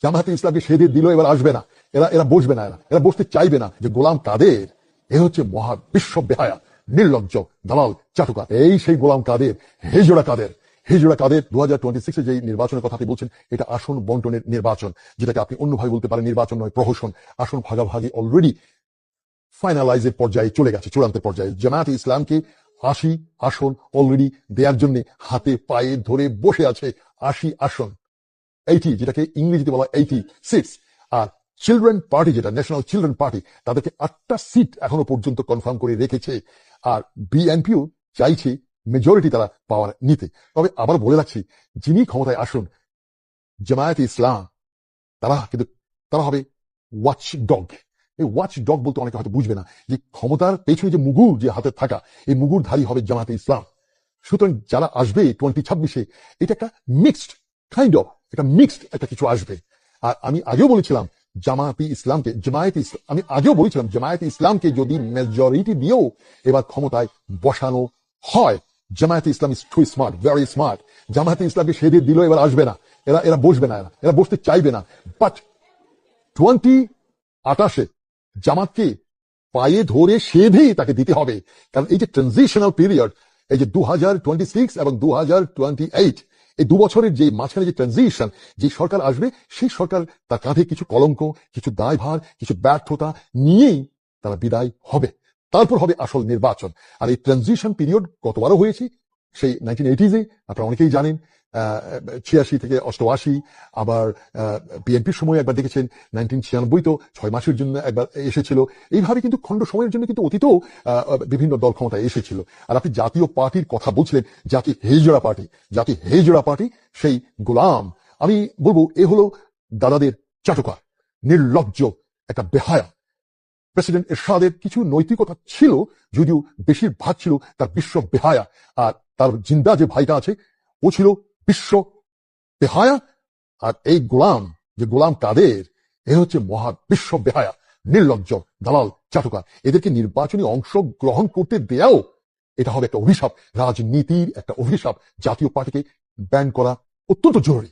জামায়াতে ইসলামকে সেদিন দিল, এবার আসবে না, এরা এরা বসবে না, এরা বসতে চাইবে না। যে গোলাম কাদের, এ হচ্ছে মহা বিশ্ব বেহায়া, নির্লজ্জ, দালাল, চাটুকার। এই সেই গোলাম কাদের, হিজড়া কাদের। হিজড়া কাদের 2026-এ যে নির্বাচনের কথাটি বলছেন, এটা আসন বন্টনের নির্বাচন, যেটাকে আপনি অন্যভাবে বলতে পারেন নির্বাচন নয়, প্রহসন। আসন ভাগাভাগি অলরেডি ফাইনালাইজের পর্যায়ে চলে গেছে, চূড়ান্ত পর্যায়ে। জামায়াতে ইসলামকে 80 আসন অলরেডি দেওয়ার জন্য হাতে পায়ে ধরে বসে আছে। 80 আসন, 80, যেটাকে ইংরেজিতে বলা 80 সিটস। আর চিলড্রেন পার্টি, যেটা ন্যাশনাল চিলড্রেন পার্টি, তাদেরকে 8টা সিট এখনো পর্যন্ত কনফার্ম করে রেখেছে। আর বিএনপিও চাইছে মেজরিটি তারা পাওয়ার নিতে। তবে আবার বলে রাখছি, যিনি ক্ষমতায় আসুন, জামায়াতে ইসলাম তারা হবে ওয়াচ ডগ। এই ওয়াচ ডগ বলতে অনেকে হয়তো বুঝবে না, যে ক্ষমতার পেছনে যে মুগুর যে হাতে থাকা, এই মুগুরধারী হবে জামায়াতে ইসলাম। সুতরাং যারা আসবে 2026-এ, এটা একটা মিক্সড কাইন্ড অফ, একটা মিক্সড একটা কিছু আসবে। আর আমি আগেও বলেছিলাম জামায়াতে ইসলামকে যদি মেজরিটি দিয়েও এবার ক্ষমতায় বসানো হয়, Jamaat-e Islam is too smart, very smart. Jamaat-e ইসলামকে সেদিন দিল, এবার আসবে না, এরা বসবে না, এরা বসতে চাইবে না। বাট 2028-এ জামাতকে পায়ে ধরে সেধেই তাকে দিতে হবে। কারণ এই যে ট্রানজিশনাল পিরিয়ড, এই যে 2026 এবং 2028, এই 2 বছরের যে মাঝখানে যে ট্রানজিশন, যে সরকার আসবে, সেই সরকার তার কাঁধে কিছু কলঙ্ক, কিছু দায়ভার, কিছু ব্যর্থতা নিয়েই তারা বিদায় হবে। তারপর হবে আসল নির্বাচন। আর এই ট্রানজিশন পিরিয়ড গতবারও হয়েছে, সেই 1980-এ, আপনারা অনেকেই জানেন, 86 থেকে 88। আবার বিএনপির সময় একবার দেখেছেন 1996, তো 6 মাসের জন্য একবার এসেছিল। এইভাবে কিন্তু খণ্ড সময়ের জন্য কিন্তু অতীতেও বিভিন্ন দল ক্ষমতায় এসেছিল। আর আপনি জাতীয় পার্টির কথা বলছিলেন, জাতি হেজড়া পার্টি, সেই গোলাম। আমি বলবো এ হলো দাদাদের চাটুকার, নির্লজ্জ একটা বেহায়া। প্রেসিডেন্ট এরশাদের কিছু নৈতিকতা ছিল, যদিও বেশিরভাগ ছিল তার বিশ্ব বেহায়া। আর তার জিন্দা যে ভাইটা আছে, ও ছিল বিশ্ব বেহায়া। আর এই গোলাম কাদের, এ হচ্ছে মহা বিশ্ব বেহায়া, নির্লজ্জ, দালাল, চাটুকার। এদেরকে নির্বাচনী অংশ গ্রহণ করতে দেয়াও এটা হবে একটা অভিশাপ, রাজনীতির একটা অভিশাপ। জাতীয় পার্টিকে ব্যান করা অত্যন্ত জরুরি।